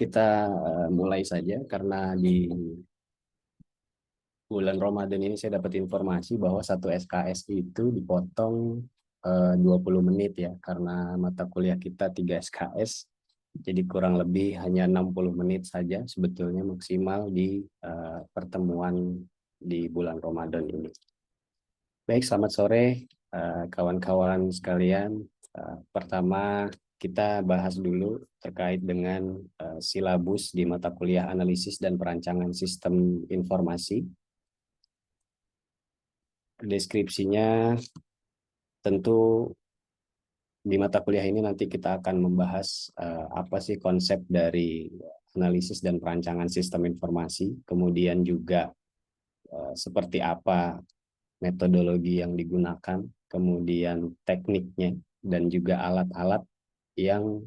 Kita mulai saja karena di bulan Ramadan ini saya dapat informasi bahwa satu SKS itu dipotong 20 menit ya karena mata kuliah kita 3 SKS. Jadi kurang lebih hanya 60 menit saja sebetulnya maksimal di pertemuan di bulan Ramadan ini. Baik, selamat sore kawan-kawan sekalian. Pertama kita bahas dulu terkait dengan silabus di mata kuliah analisis dan perancangan sistem informasi. Deskripsinya tentu di mata kuliah ini nanti kita akan membahas apa sih konsep dari analisis dan perancangan sistem informasi, kemudian juga seperti apa metodologi yang digunakan, kemudian tekniknya, dan juga alat-alat yang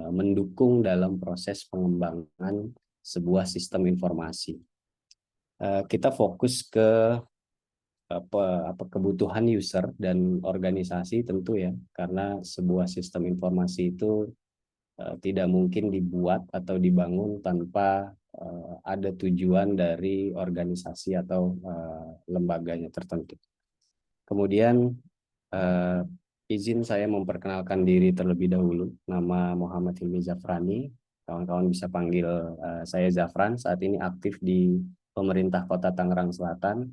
mendukung dalam proses pengembangan sebuah sistem informasi. Kita fokus ke apa kebutuhan user dan organisasi tentu ya, karena sebuah sistem informasi itu tidak mungkin dibuat atau dibangun tanpa ada tujuan dari organisasi atau lembaganya tertentu. Kemudian izin saya memperkenalkan diri terlebih dahulu. Nama Muhammad Hilmi Zafrani. Kawan-kawan bisa panggil saya Zafran. Saat ini aktif di pemerintah Kota Tangerang Selatan.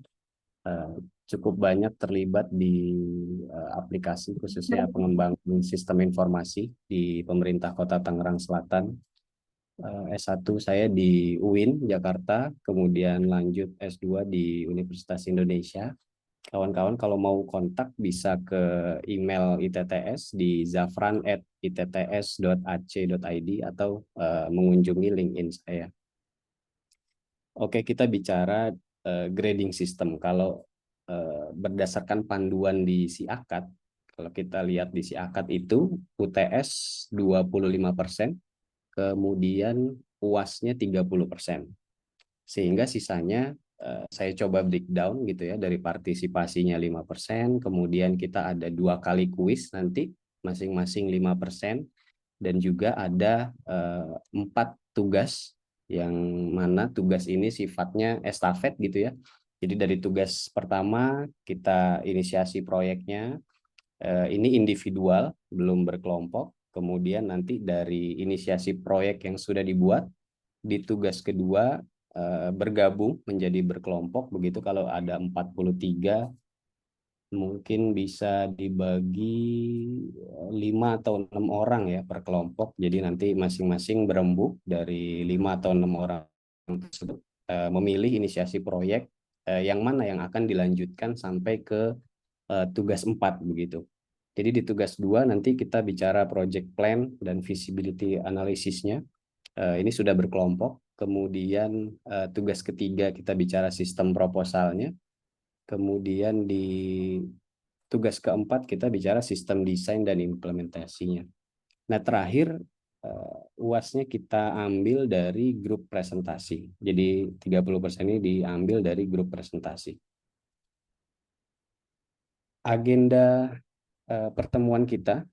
Cukup banyak terlibat di aplikasi khususnya pengembangan sistem informasi di pemerintah Kota Tangerang Selatan. S1 saya di UIN Jakarta, kemudian lanjut S2 di Universitas Indonesia. Kawan-kawan kalau mau kontak bisa ke email ITTS di zafran@itts.ac.id atau mengunjungi LinkedIn saya. Oke, kita bicara grading system. Kalau berdasarkan panduan di SIAKAD, kalau kita lihat di SIAKAD itu UTS 25%, kemudian UASnya 30%. Sehingga sisanya saya coba breakdown gitu ya, dari partisipasinya 5%, kemudian kita ada 2 kali kuis nanti masing-masing 5%, dan juga ada 4 tugas yang mana tugas ini sifatnya estafet gitu ya. Jadi dari tugas pertama kita inisiasi proyeknya, ini individual belum berkelompok, kemudian nanti dari inisiasi proyek yang sudah dibuat di tugas kedua bergabung menjadi berkelompok begitu. Kalau ada 43 mungkin bisa dibagi 5 atau 6 orang ya per kelompok. Jadi nanti masing-masing berembuk dari 5 atau 6 orang tersebut memilih inisiasi proyek yang mana yang akan dilanjutkan sampai ke tugas 4 begitu. Jadi di tugas 2 nanti kita bicara project plan dan visibility analisisnya. Ini sudah berkelompok. Kemudian tugas ketiga kita bicara sistem proposalnya. Kemudian di tugas keempat kita bicara sistem desain dan implementasinya. Nah, terakhir UASnya kita ambil dari grup presentasi. Jadi 30% ini diambil dari grup presentasi. Agenda pertemuan kita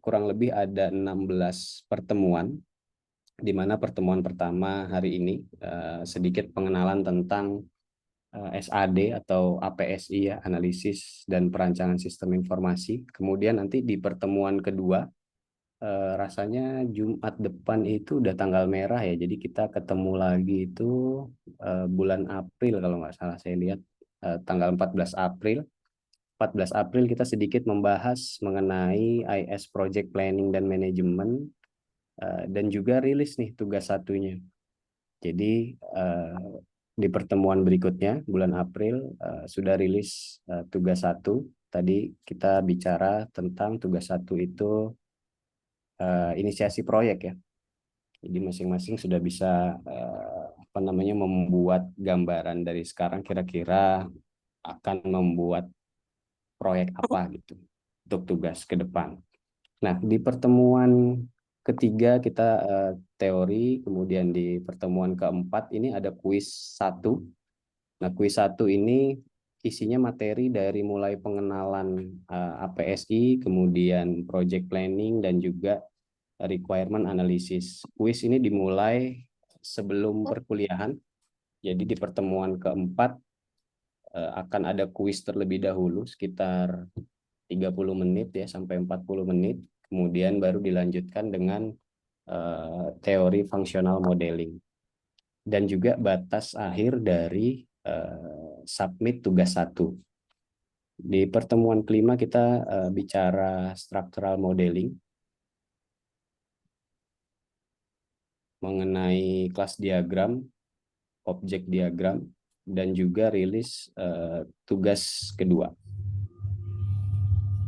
kurang lebih ada 16 pertemuan, di mana pertemuan pertama hari ini sedikit pengenalan tentang SAD atau APSI ya, analisis dan perancangan sistem informasi. Kemudian nanti di pertemuan kedua rasanya Jumat depan itu udah tanggal merah ya, jadi kita ketemu lagi itu bulan April kalau nggak salah saya lihat, tanggal 14 April. 14 April kita sedikit membahas mengenai IS Project Planning dan Management, dan juga rilis nih tugas satunya. Jadi di pertemuan berikutnya bulan April sudah rilis tugas satu. Tadi kita bicara tentang tugas satu itu inisiasi proyek ya. Jadi masing-masing sudah bisa apa namanya membuat gambaran dari sekarang kira-kira akan membuat proyek apa gitu untuk tugas ke depan. Nah, di pertemuan ketiga kita teori, kemudian di pertemuan keempat ini ada kuis satu. Nah, kuis satu ini isinya materi dari mulai pengenalan APSI, kemudian project planning, dan juga requirement analysis. Kuis ini dimulai sebelum perkuliahan. Jadi di pertemuan keempat akan ada kuis terlebih dahulu sekitar 30 menit ya sampai 40 menit. Kemudian baru dilanjutkan dengan teori functional modeling. Dan juga batas akhir dari submit tugas 1. Di pertemuan kelima kita bicara structural modeling mengenai kelas diagram, objek diagram, dan juga rilis tugas kedua.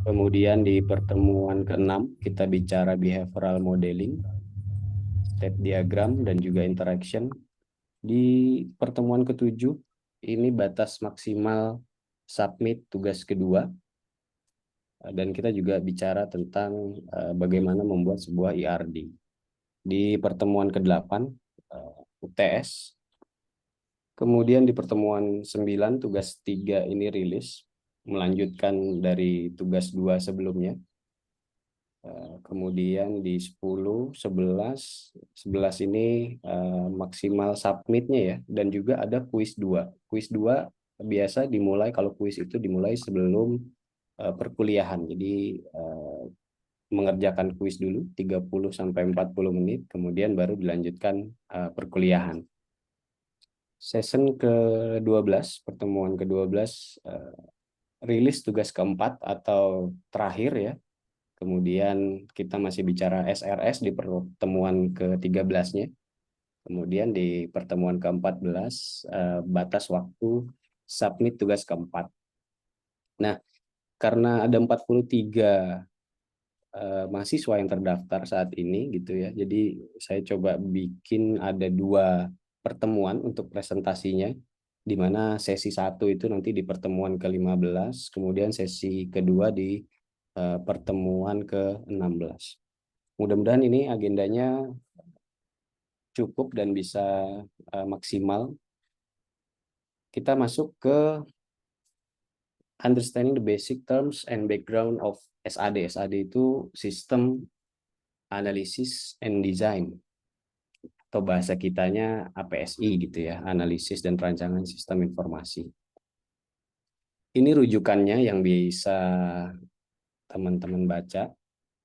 Kemudian di pertemuan keenam kita bicara behavioral modeling, state diagram, dan juga interaction. Di pertemuan ketujuh ini batas maksimal submit tugas kedua, dan kita juga bicara tentang bagaimana membuat sebuah IRD. Di pertemuan ke-8 UTS. Kemudian di pertemuan 9 tugas 3 ini rilis, melanjutkan dari tugas 2 sebelumnya. Kemudian di 10, 11 ini maksimal submitnya ya, dan juga ada kuis 2. Kuis 2 biasa dimulai, kalau kuis itu dimulai sebelum perkuliahan. Jadi mengerjakan kuis dulu 30 sampai 40 menit, kemudian baru dilanjutkan perkuliahan. Session ke-12, pertemuan ke-12, rilis tugas keempat atau terakhir ya. Kemudian kita masih bicara SRS di pertemuan ke-13-nya. Kemudian di pertemuan ke-14, batas waktu submit tugas keempat. Nah, karena ada 43 mahasiswa yang terdaftar saat ini gitu ya. Jadi saya coba bikin ada 2 pertemuan untuk presentasinya, di mana sesi 1 itu nanti di pertemuan ke-15, kemudian sesi kedua di pertemuan ke-16. Mudah-mudahan ini agendanya cukup dan bisa maksimal. Kita masuk ke understanding the basic terms and background of SAD. SAD itu System Analysis and Design, atau bahasa kitanya APSI gitu ya, Analisis dan Perancangan Sistem Informasi. Ini rujukannya yang bisa teman-teman baca.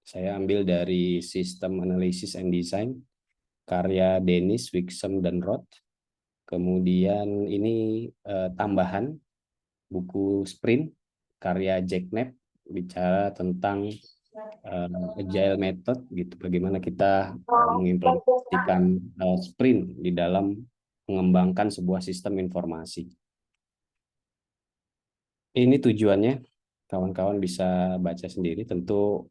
Saya ambil dari System Analysis and Design, karya Dennis, Wixom, dan Roth. Kemudian ini tambahan buku Sprint, karya Jack Knapp, bicara tentang agile method gitu, bagaimana kita mengimplementasikan sprint di dalam mengembangkan sebuah sistem informasi. Ini tujuannya kawan-kawan bisa baca sendiri, tentu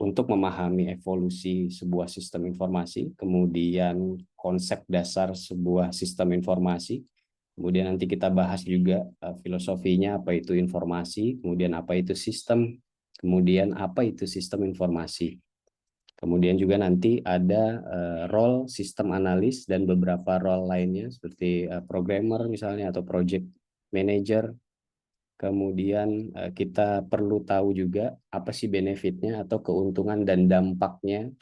untuk memahami evolusi sebuah sistem informasi, kemudian konsep dasar sebuah sistem informasi, kemudian nanti kita bahas juga filosofinya, apa itu informasi, kemudian apa itu sistem, kemudian apa itu sistem informasi. Kemudian juga nanti ada role sistem analis dan beberapa role lainnya seperti programmer misalnya atau project manager. Kemudian kita perlu tahu juga apa sih benefitnya atau keuntungan dan dampaknya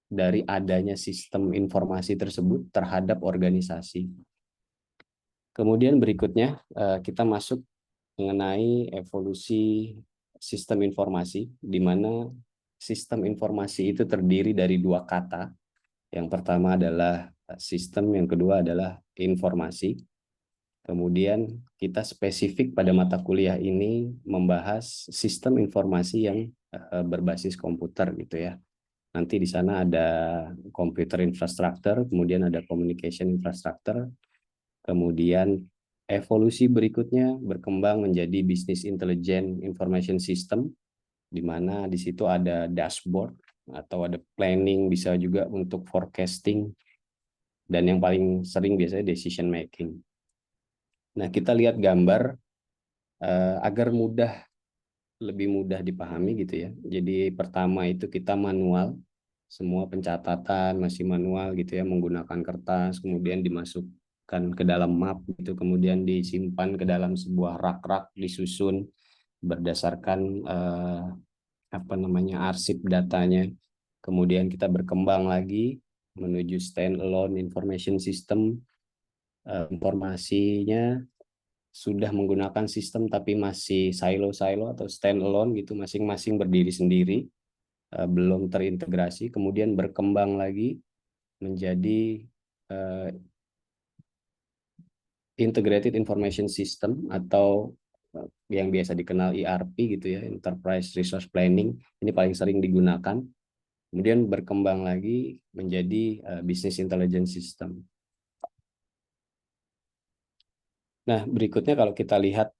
dari adanya sistem informasi tersebut terhadap organisasi. Kemudian berikutnya kita masuk mengenai evolusi sistem informasi, di mana sistem informasi itu terdiri dari 2 kata. Yang pertama adalah sistem, yang kedua adalah informasi. Kemudian kita spesifik pada mata kuliah ini membahas sistem informasi yang berbasis komputer gitu ya. Nanti di sana ada computer infrastructure, kemudian ada communication infrastructure, kemudian evolusi berikutnya berkembang menjadi business intelligence information system, di mana di situ ada dashboard atau ada planning, bisa juga untuk forecasting, dan yang paling sering biasanya decision making. Nah, kita lihat gambar agar lebih mudah dipahami gitu ya. Jadi pertama itu kita manual, semua pencatatan masih manual gitu ya, menggunakan kertas, kemudian dimasukkan ke dalam map gitu, kemudian disimpan ke dalam sebuah rak-rak, disusun berdasarkan arsip datanya. kemudian kita berkembang lagi menuju standalone information system. Informasinya sudah menggunakan sistem tapi masih silo-silo atau standalone gitu, masing-masing berdiri sendiri, belum terintegrasi. Kemudian berkembang lagi menjadi integrated information system atau yang biasa dikenal ERP gitu ya, Enterprise Resource Planning. Ini paling sering digunakan. Kemudian berkembang lagi menjadi Business Intelligence System. Nah, berikutnya kalau kita lihat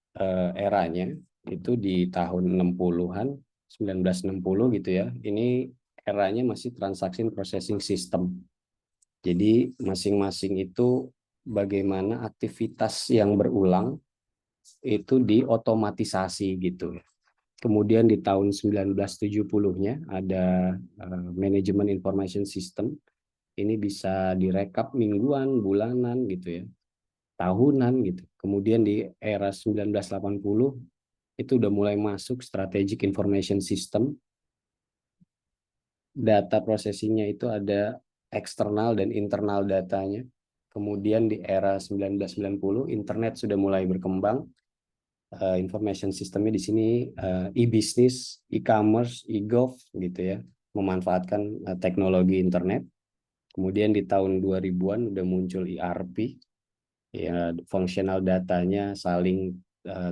eranya, itu di tahun 60-an, 1960 gitu ya, ini eranya masih Transaction Processing System. Jadi masing-masing itu bagaimana aktivitas yang berulang itu diotomatisasi gitu. Kemudian di tahun 1970-nya ada Management Information System. Ini bisa direkap mingguan, bulanan gitu ya, tahunan gitu. Kemudian di era 1980 itu udah mulai masuk Strategic Information System. Data processingnya itu ada eksternal dan internal datanya. Kemudian di era 1990 internet sudah mulai berkembang. Information systemnya di sini e-business, e-commerce, e-gov gitu ya, memanfaatkan teknologi internet. Kemudian di tahun 2000-an udah muncul ERP, ya fungsional datanya saling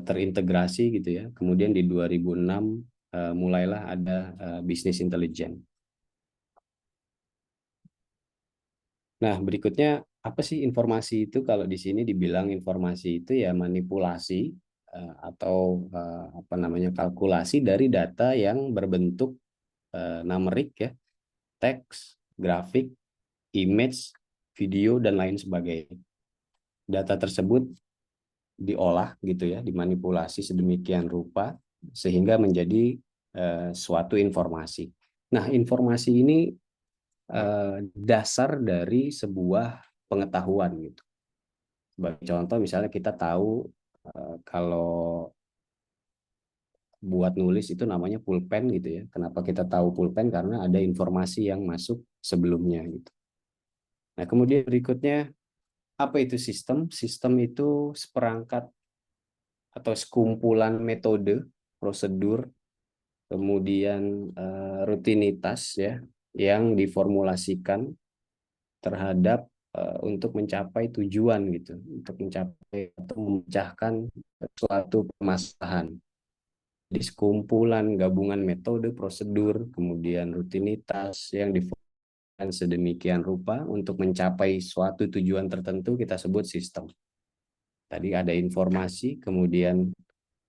terintegrasi gitu ya. Kemudian di 2006 mulailah ada business intelligence. Nah, berikutnya apa sih informasi itu? Kalau di sini dibilang informasi itu ya manipulasi atau apa namanya kalkulasi dari data yang berbentuk numerik ya, teks, grafik, image, video dan lain sebagainya. Data tersebut diolah gitu ya, dimanipulasi sedemikian rupa sehingga menjadi suatu informasi. Nah, informasi ini dasar dari sebuah pengetahuan gitu. Sebagai contoh misalnya kita tahu kalau buat nulis itu namanya pulpen gitu ya. Kenapa kita tahu pulpen? Karena ada informasi yang masuk sebelumnya gitu. Nah, kemudian berikutnya apa itu sistem? Sistem itu seperangkat atau sekumpulan metode, prosedur, kemudian rutinitas ya yang diformulasikan terhadap untuk mencapai tujuan gitu, untuk mencapai atau memecahkan suatu permasalahan. Di sekumpulan gabungan metode, prosedur, kemudian rutinitas yang diformulasikan sedemikian rupa untuk mencapai suatu tujuan tertentu kita sebut sistem. Tadi ada informasi, kemudian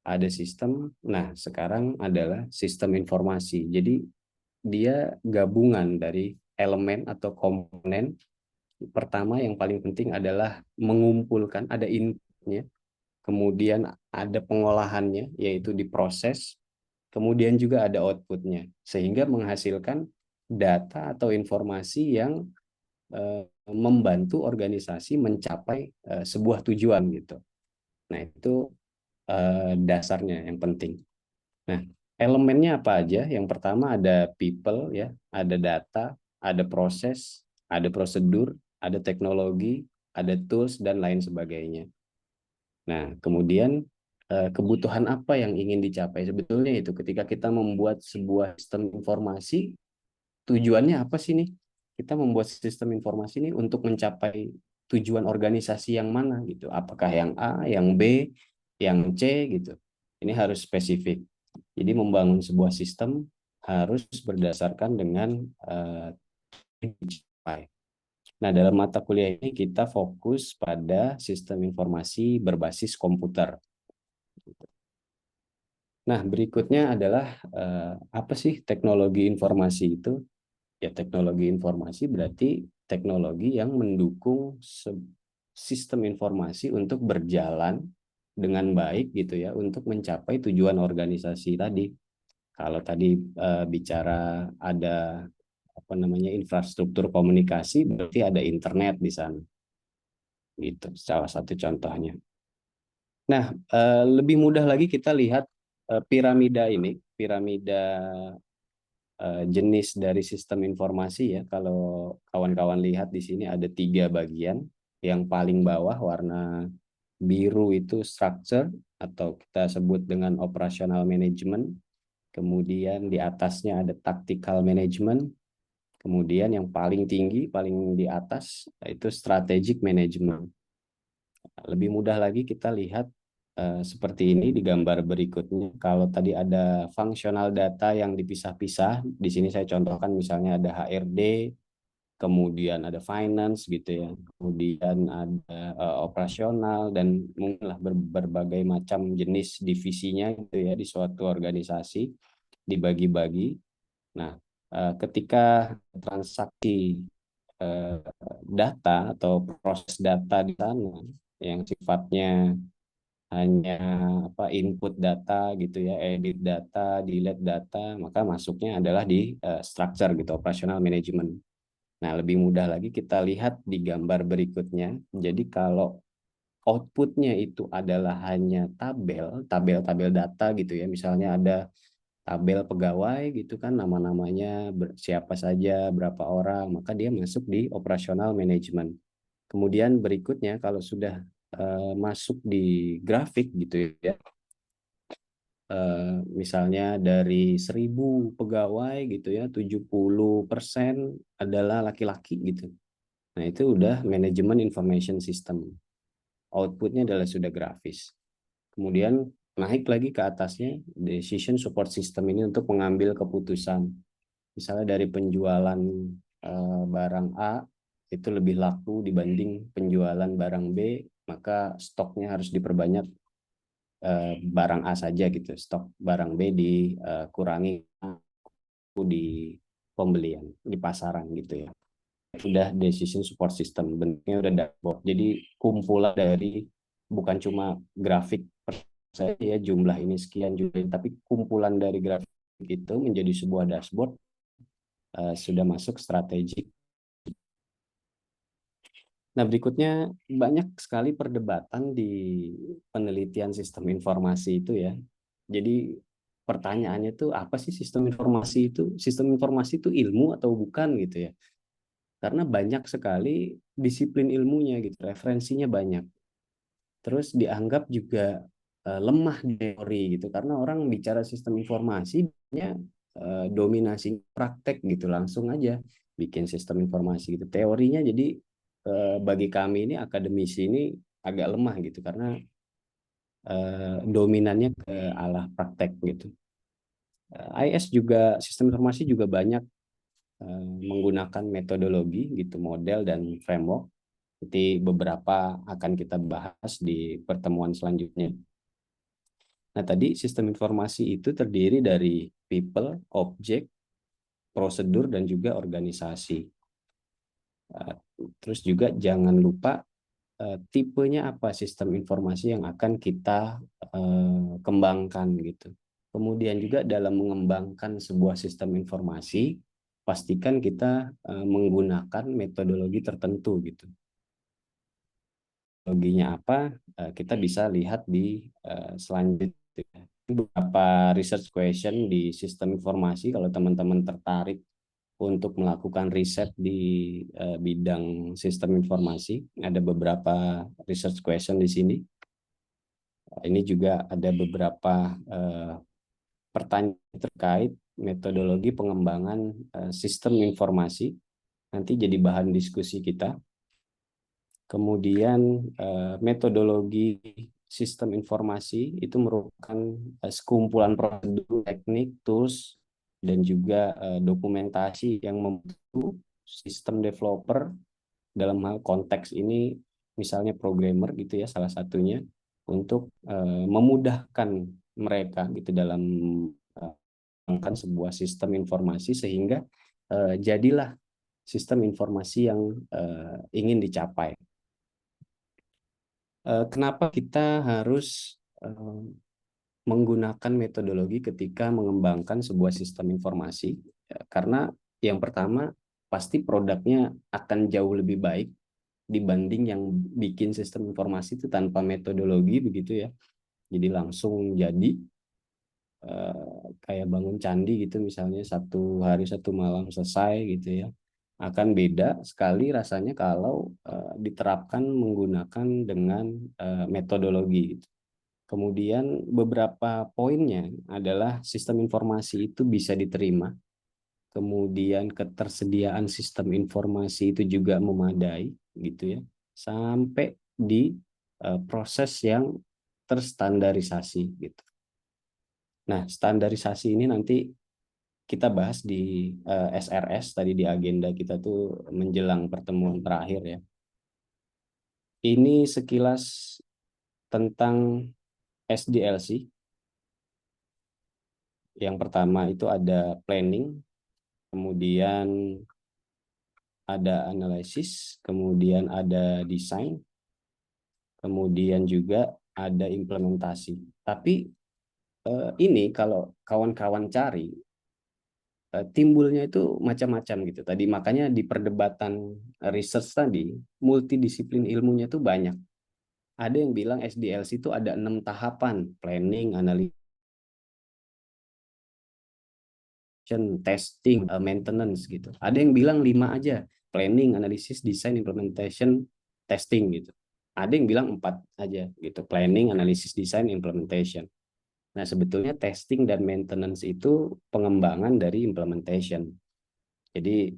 ada sistem. Nah, sekarang adalah sistem informasi. Jadi dia gabungan dari elemen atau komponen. Pertama yang paling penting adalah mengumpulkan, ada inputnya, kemudian ada pengolahannya, yaitu diproses, kemudian juga ada outputnya, sehingga menghasilkan data atau informasi yang membantu organisasi mencapai sebuah tujuan gitu. Nah, itu dasarnya yang penting. Nah, elemennya apa aja? Yang pertama ada people ya, ada data, ada proses, ada prosedur, ada teknologi, ada tools dan lain sebagainya. Nah, kemudian kebutuhan apa yang ingin dicapai? Sebetulnya itu ketika kita membuat sebuah sistem informasi, tujuannya apa sih nih? Kita membuat sistem informasi ini untuk mencapai tujuan organisasi yang mana gitu. Apakah yang A, yang B, yang C gitu. Ini harus spesifik. Jadi membangun sebuah sistem harus berdasarkan dengan Nah, dalam mata kuliah ini kita fokus pada sistem informasi berbasis komputer. Nah, berikutnya adalah apa sih teknologi informasi itu? Ya, teknologi informasi berarti teknologi yang mendukung sistem informasi untuk berjalan dengan baik gitu ya, untuk mencapai tujuan organisasi tadi. Kalau tadi bicara ada apa namanya infrastruktur komunikasi, berarti ada internet di sana. Gitu, salah satu contohnya. Nah, lebih mudah lagi kita lihat piramida ini, piramida jenis dari sistem informasi ya. Kalau kawan-kawan lihat di sini ada 3 bagian. Yang paling bawah warna biru itu structure atau kita sebut dengan operational management. Kemudian di atasnya ada tactical management. Kemudian yang paling tinggi, paling di atas itu strategic management. Lebih mudah lagi kita lihat seperti ini di gambar berikutnya. Kalau tadi ada fungsional data yang dipisah-pisah, di sini saya contohkan misalnya ada HRD, kemudian ada finance gitu ya, kemudian ada operasional dan mungkinlah berbagai macam jenis divisinya gitu ya di suatu organisasi dibagi-bagi. Nah, ketika transaksi data atau proses data di sana yang sifatnya hanya input data gitu ya, edit data, delete data, maka masuknya adalah di structure gitu, operational management. Nah, lebih mudah lagi kita lihat di gambar berikutnya. Jadi kalau outputnya itu adalah hanya tabel data gitu ya, misalnya ada tabel pegawai gitu kan, nama-namanya siapa saja, berapa orang, maka dia masuk di operational management. Kemudian berikutnya kalau sudah masuk di grafik gitu ya, misalnya dari 1.000 pegawai gitu ya, 70% adalah laki-laki gitu. Nah, itu udah manajemen information system. Outputnya adalah sudah grafis. Kemudian naik lagi ke atasnya, decision support system ini untuk mengambil keputusan. Misalnya dari penjualan barang A itu lebih laku dibanding penjualan barang B, maka stoknya harus diperbanyak, barang A saja gitu, stok barang B dikurangi di pembelian di pasaran gitu ya. Sudah decision support system, bentuknya udah dashboard, jadi kumpulan dari bukan cuma grafik saya ya jumlah ini sekian juga, tapi kumpulan dari grafik itu menjadi sebuah dashboard, sudah masuk strategik. Nah, berikutnya banyak sekali perdebatan di penelitian sistem informasi itu ya. Jadi pertanyaannya tuh apa sih sistem informasi itu? Sistem informasi itu ilmu atau bukan gitu ya? Karena banyak sekali disiplin ilmunya gitu, referensinya banyak. Terus dianggap juga lemah di teori gitu, karena orang bicara sistem informasinya dominasi praktek gitu, langsung aja bikin sistem informasi gitu. Teorinya jadi bagi kami ini akademisi ini agak lemah gitu, karena dominannya ke arah praktek gitu. IS juga sistem informasi juga banyak menggunakan metodologi gitu, model dan framework. Nanti beberapa akan kita bahas di pertemuan selanjutnya. Nah, tadi sistem informasi itu terdiri dari people, object, prosedur, dan juga organisasi. Terus juga jangan lupa tipenya apa sistem informasi yang akan kita kembangkan gitu. Kemudian juga dalam mengembangkan sebuah sistem informasi, pastikan kita menggunakan metodologi tertentu gitu. Metodologinya apa? Kita bisa lihat di selanjutnya. Beberapa research question di sistem informasi kalau teman-teman tertarik untuk melakukan riset di bidang sistem informasi, ada beberapa research question di sini. Ini juga ada beberapa pertanyaan terkait metodologi pengembangan sistem informasi, nanti jadi bahan diskusi kita. Kemudian metodologi sistem informasi itu merupakan sekumpulan prosedur, teknik, tools, dan juga dokumentasi yang membantu sistem developer dalam hal konteks ini, misalnya programmer gitu ya salah satunya, untuk memudahkan mereka gitu dalam mengembangkan sebuah sistem informasi sehingga jadilah sistem informasi yang ingin dicapai. Kenapa kita harus menggunakan metodologi ketika mengembangkan sebuah sistem informasi? Karena yang pertama, pasti produknya akan jauh lebih baik dibanding yang bikin sistem informasi itu tanpa metodologi begitu ya. Jadi langsung jadi. kayak bangun candi gitu misalnya, satu hari satu malam selesai gitu ya, akan beda sekali rasanya kalau diterapkan menggunakan dengan metodologi gitu. Kemudian beberapa poinnya adalah sistem informasi itu bisa diterima, kemudian ketersediaan sistem informasi itu juga memadai gitu ya, sampai di proses yang terstandarisasi gitu. Nah, standarisasi ini nanti kita bahas di SRS tadi di agenda kita tuh menjelang pertemuan terakhir ya. Ini sekilas tentang SDLC. Yang pertama itu ada planning, kemudian ada analisis, kemudian ada desain, kemudian juga ada implementasi. Tapi ini kalau kawan-kawan cari timbulnya itu macam-macam gitu. Tadi makanya di perdebatan research tadi multidisiplin ilmunya itu banyak. Ada yang bilang SDLC itu ada 6 tahapan: planning, analysis, testing, maintenance gitu. Ada yang bilang 5 aja: planning, analysis, design, implementation, testing gitu. Ada yang bilang 4 aja gitu: planning, analysis, design, implementation. Nah, sebetulnya testing dan maintenance itu pengembangan dari implementation. Jadi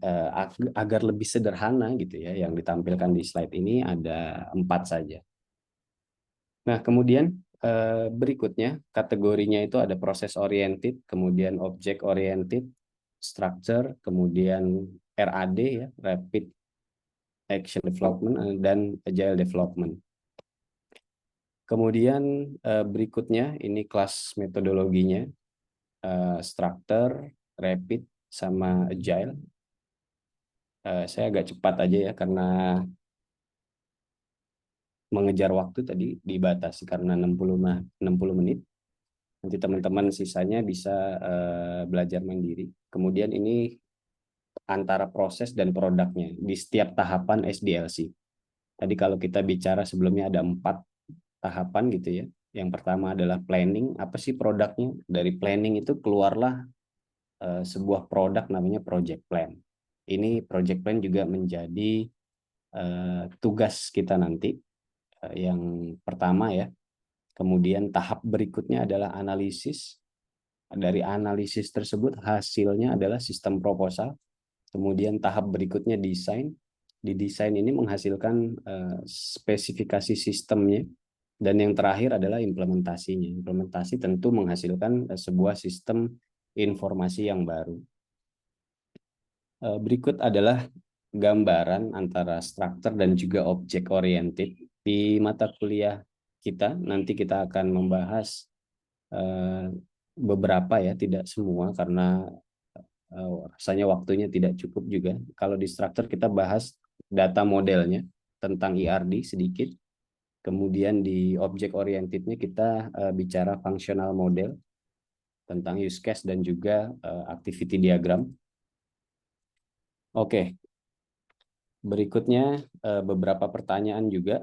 agar lebih sederhana gitu ya, yang ditampilkan di slide ini ada 4 saja. Nah, kemudian berikutnya kategorinya itu ada proses oriented, kemudian object oriented, structure, kemudian RAD ya, rapid action development, dan agile development. Kemudian berikutnya ini kelas metodologinya, structure, rapid, sama agile. Saya agak cepat aja ya karena mengejar waktu tadi dibatasi karena 60 menit. Nanti teman-teman sisanya bisa belajar mandiri. Kemudian ini antara proses dan produknya di setiap tahapan SDLC. Tadi kalau kita bicara sebelumnya ada 4 tahapan gitu ya. Yang pertama adalah planning. Apa sih produknya? Dari planning itu keluarlah sebuah produk namanya project plan. Ini project plan juga menjadi tugas kita nanti yang pertama ya. Kemudian tahap berikutnya adalah analisis. Dari analisis tersebut hasilnya adalah sistem proposal. Kemudian tahap berikutnya desain. Di desain ini menghasilkan spesifikasi sistemnya. Dan yang terakhir adalah implementasinya. Implementasi tentu menghasilkan sebuah sistem informasi yang baru. Berikut adalah gambaran antara struktur dan juga objek oriented. Di mata kuliah kita nanti kita akan membahas beberapa ya, tidak semua karena rasanya waktunya tidak cukup juga. Kalau di struktur kita bahas data modelnya tentang ERD sedikit. Kemudian di object orientednya kita bicara functional model tentang use case dan juga activity diagram. Oke, berikutnya beberapa pertanyaan juga.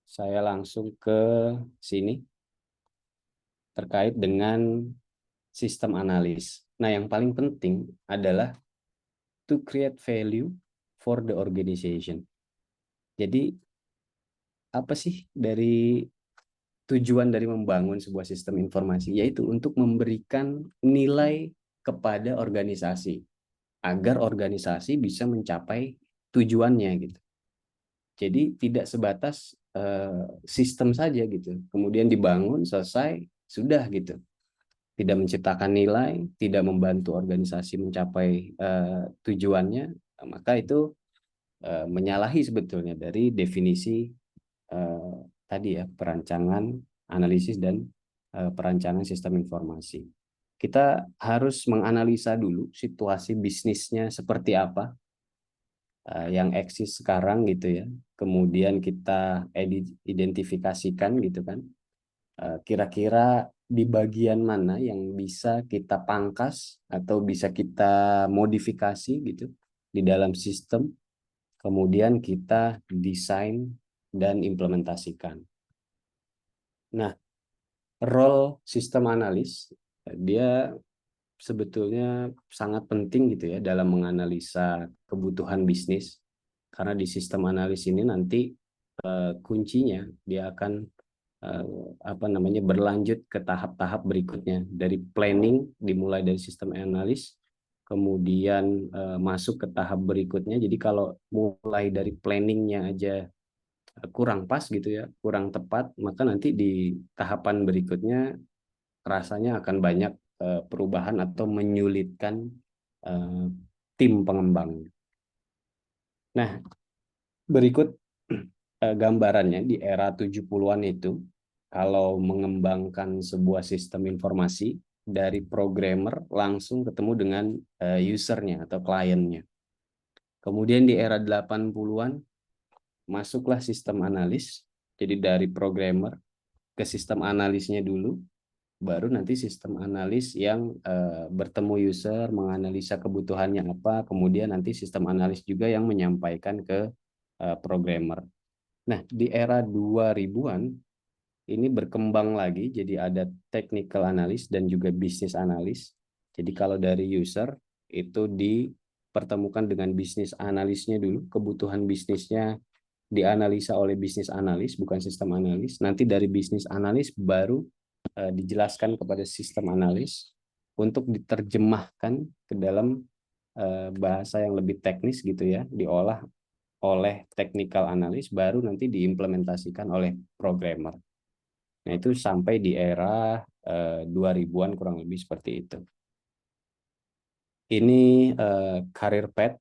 Saya langsung ke sini terkait dengan sistem analis. Nah, yang paling penting adalah to create value for the organization. Jadi apa sih dari tujuan dari membangun sebuah sistem informasi? Yaitu untuk memberikan nilai kepada organisasi agar organisasi bisa mencapai tujuannya gitu. Jadi tidak sebatas sistem saja gitu. Kemudian dibangun, selesai, sudah gitu. Tidak menciptakan nilai, tidak membantu organisasi mencapai tujuannya, maka itu menyalahi sebetulnya dari definisi tadi ya, perancangan, analisis, dan perancangan sistem informasi. Kita harus menganalisa dulu situasi bisnisnya seperti apa yang eksis sekarang gitu ya. Kemudian kita identifikasikan gitu kan. Kira-kira di bagian mana yang bisa kita pangkas atau bisa kita modifikasi gitu di dalam sistem. Kemudian kita desain dan implementasikan. Nah, role sistem analis dia sebetulnya sangat penting gitu ya dalam menganalisa kebutuhan bisnis, karena di sistem analis ini nanti kuncinya dia akan apa namanya berlanjut ke tahap-tahap berikutnya, dari planning dimulai dari sistem analis, kemudian masuk ke tahap berikutnya. Jadi kalau mulai dari planningnya aja kurang pas gitu ya, kurang tepat, maka nanti di tahapan berikutnya rasanya akan banyak perubahan atau menyulitkan eh, tim pengembang. Nah, berikut gambarannya di era 70-an itu, kalau mengembangkan sebuah sistem informasi dari programmer langsung ketemu dengan usernya atau kliennya. Kemudian di era 80-an masuklah sistem analis. Jadi dari programmer ke sistem analisnya dulu, baru nanti sistem analis yang bertemu user, menganalisa kebutuhannya apa, kemudian nanti sistem analis juga yang menyampaikan ke programmer. Nah, di era 2000-an ini berkembang lagi, jadi ada technical analis dan juga business analis. Jadi kalau dari user itu dipertemukan dengan bisnis analisnya dulu, kebutuhan bisnisnya dianalisa oleh bisnis analis, bukan sistem analis. Nanti dari bisnis analis baru dijelaskan kepada sistem analis untuk diterjemahkan ke dalam bahasa yang lebih teknis gitu ya, diolah oleh technical analis, baru nanti diimplementasikan oleh programmer. Nah, itu sampai di era 2000-an kurang lebih seperti itu. Ini career path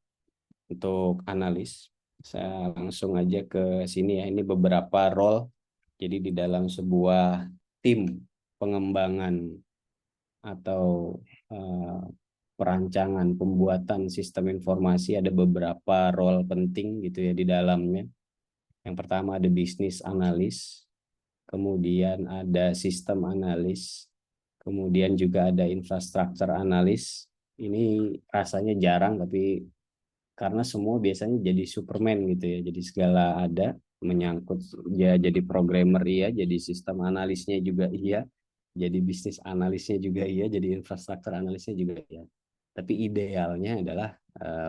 untuk analis. Saya langsung aja ke sini ya. Ini beberapa role. Jadi di dalam sebuah tim pengembangan atau perancangan pembuatan sistem informasi ada beberapa role penting gitu ya di dalamnya. Yang pertama ada bisnis analis, kemudian ada sistem analis, kemudian juga ada infrastruktur analis. Ini rasanya jarang, tapi karena semua biasanya jadi Superman gitu ya, jadi segala ada, menyangkut ya, jadi programmer iya, jadi sistem analisnya juga iya, jadi bisnis analisnya juga iya, jadi infrastruktur analisnya juga iya. Tapi idealnya adalah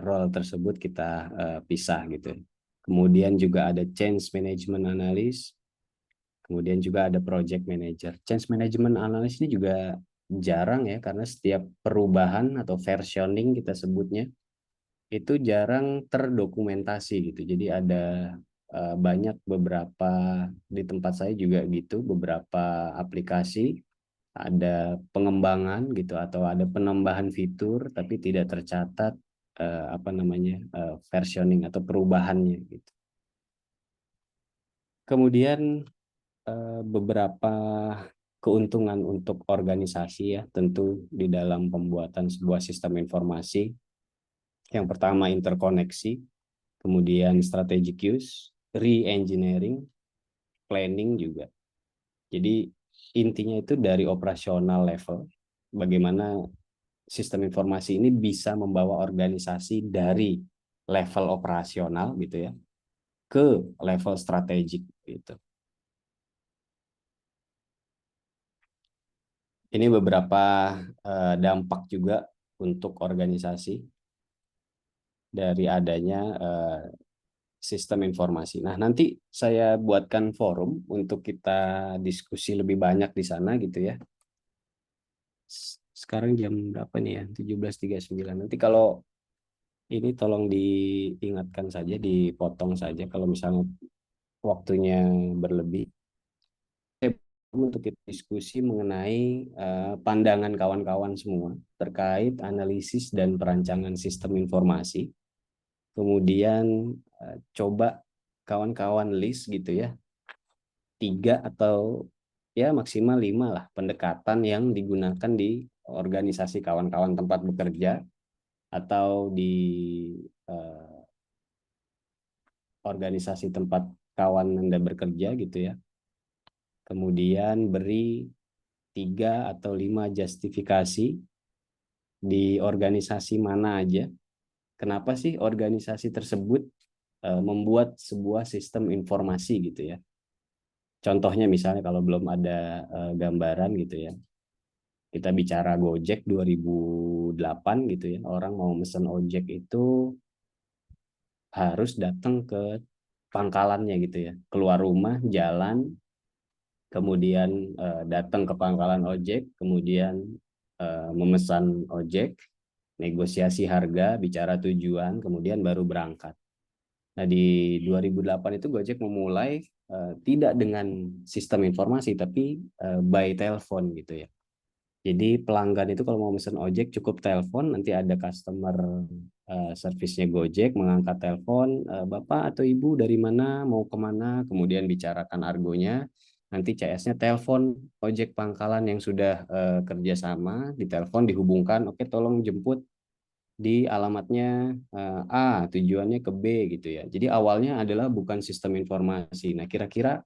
role tersebut kita pisah gitu. Kemudian juga ada change management analis, kemudian juga ada project manager. Change management analis ini juga jarang ya, karena setiap perubahan atau versioning kita sebutnya itu jarang terdokumentasi gitu. Jadi ada banyak beberapa, di tempat saya juga gitu, beberapa aplikasi ada pengembangan gitu atau ada penambahan fitur tapi tidak tercatat apa namanya versioning atau perubahannya gitu. Kemudian beberapa keuntungan untuk organisasi ya, tentu di dalam pembuatan sebuah sistem informasi. Yang pertama interkoneksi, kemudian strategic use, re-engineering, planning juga. Jadi intinya itu dari operasional level, bagaimana sistem informasi ini bisa membawa organisasi dari level operasional gitu ya ke level strategik gitu. Ini beberapa dampak juga untuk organisasi dari adanya sistem informasi. Nah, nanti saya buatkan forum untuk kita diskusi lebih banyak di sana gitu ya. Sekarang jam berapa nih ya? 17.39. Nanti kalau ini tolong diingatkan saja, dipotong saja kalau misalnya waktunya berlebih. Untuk kita diskusi mengenai pandangan kawan-kawan semua terkait analisis dan perancangan sistem informasi. Kemudian coba kawan-kawan list gitu ya, 3 atau ya maksimal 5 lah pendekatan yang digunakan di organisasi kawan-kawan tempat bekerja atau di eh, organisasi tempat kawan Anda bekerja gitu ya. Kemudian beri 3 atau 5 justifikasi di organisasi mana aja. Kenapa sih organisasi tersebut membuat sebuah sistem informasi gitu ya. Contohnya misalnya kalau belum ada gambaran gitu ya. Kita bicara Gojek 2008 gitu ya, orang mau mesen ojek itu harus datang ke pangkalannya gitu ya, keluar rumah, jalan, kemudian datang ke pangkalan ojek, kemudian memesan ojek, negosiasi harga, bicara tujuan, kemudian baru berangkat. Nah, di 2008 itu Gojek memulai tidak dengan sistem informasi, tapi by telepon gitu ya. Jadi pelanggan itu kalau mau mesen ojek cukup telepon, nanti ada customer service-nya Gojek mengangkat telepon, Bapak atau Ibu dari mana, mau kemana, kemudian bicarakan argonya, nanti CS-nya telepon ojek pangkalan yang sudah kerjasama, ditelepon, dihubungkan, oke tolong jemput di alamatnya A, tujuannya ke B gitu ya. Jadi awalnya adalah bukan sistem informasi. Nah, kira-kira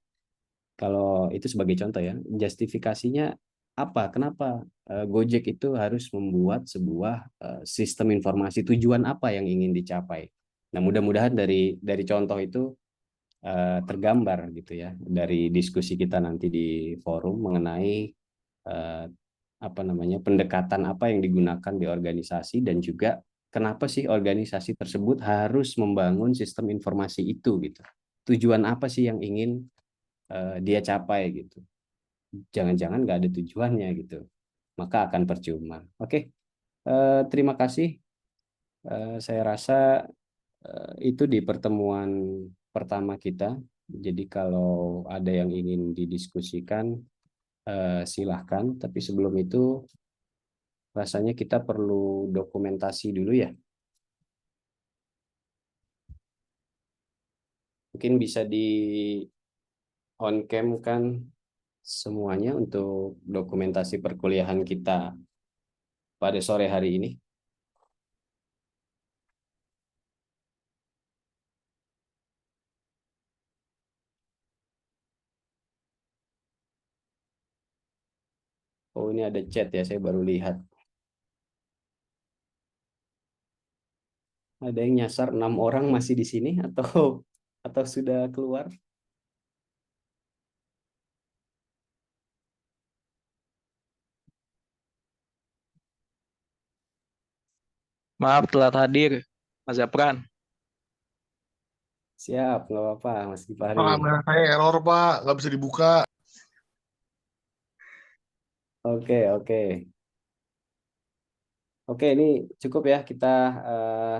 kalau itu sebagai contoh ya, justifikasinya apa? Kenapa Gojek itu harus membuat sebuah sistem informasi, tujuan apa yang ingin dicapai? Nah, mudah-mudahan dari contoh itu tergambar gitu ya dari diskusi kita nanti di forum mengenai eh, apa namanya pendekatan apa yang digunakan di organisasi dan juga kenapa sih organisasi tersebut harus membangun sistem informasi itu gitu. Tujuan apa sih yang ingin dia capai gitu. Jangan-jangan nggak ada tujuannya gitu. Maka akan percuma. Oke, terima kasih. Saya rasa itu di pertemuan pertama kita. Jadi kalau ada yang ingin didiskusikan, silahkan. Tapi sebelum itu, rasanya kita perlu dokumentasi dulu ya. Mungkin bisa di on cam kan semuanya untuk dokumentasi perkuliahan kita pada sore hari ini. Oh, ini ada chat ya, saya baru lihat. Ada yang nyasar 6 orang masih di sini atau sudah keluar? Maaf telat hadir, Mas Zapran. Siap, nggak apa-apa, Mas Gifari. Pak, kamera saya error, Pak. Nggak bisa dibuka. Oke, oke. Oke, ini cukup ya kita eh,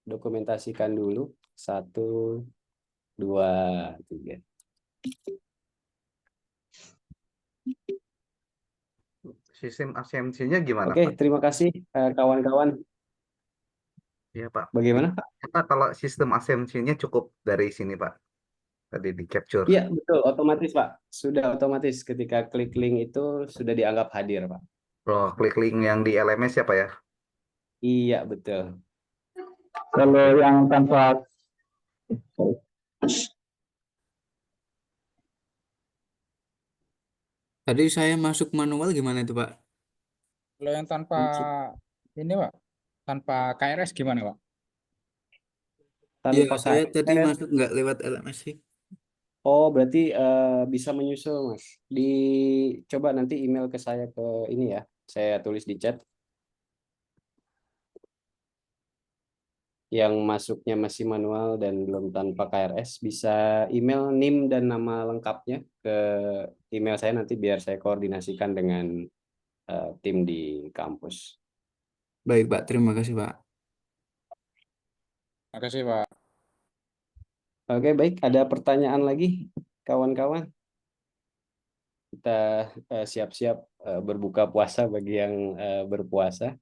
dokumentasikan dulu. 1, 2, 3. Sistem ASMC-nya gimana, Oke, Pak? terima kasih kawan-kawan. Iya, Pak. Bagaimana, Pak? Pak, kalau sistem ASMC-nya cukup dari sini, Pak. Tadi di capture. Iya, betul, otomatis, Pak. Sudah otomatis ketika klik link itu sudah dianggap hadir, Pak. Oh, klik link yang di LMS ya, Pak ya? Iya, betul. Kalau yang tanpa Tadi saya masuk manual gimana itu, Pak? Kalau yang tanpa ini Pak, tanpa KRS gimana Pak? Iya, Tanpa saya tadi KRS. masuk nggak lewat LMS sih. Oh, berarti bisa menyusul, Mas. Coba nanti email ke saya ke ini ya. Saya tulis di chat. Yang masuknya masih manual dan belum tanpa KRS, bisa email NIM dan nama lengkapnya ke email saya nanti biar saya koordinasikan dengan tim di kampus. Baik, Pak. Terima kasih, Pak. Makasih Pak. Oke, baik. Ada pertanyaan lagi, kawan-kawan? Kita siap-siap berbuka puasa bagi yang berpuasa.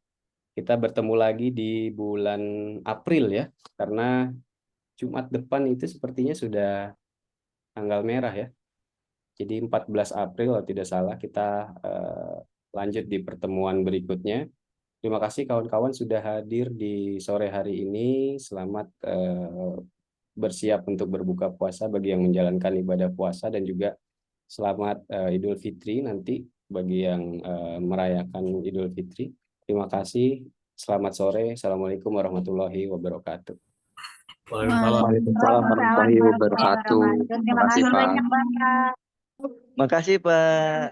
Kita bertemu lagi di bulan April ya, karena Jumat depan itu sepertinya sudah tanggal merah ya. Jadi 14 April kalau tidak salah kita lanjut di pertemuan berikutnya. Terima kasih kawan-kawan sudah hadir di sore hari ini. Selamat bersiap untuk berbuka puasa bagi yang menjalankan ibadah puasa dan juga selamat Idul Fitri nanti bagi yang merayakan Idul Fitri. Terima kasih. Selamat sore. Assalamualaikum warahmatullahi wabarakatuh. Waalaikumsalam warahmatullahi wabarakatuh. Terima kasih banyak, Pak. Makasih, Pak.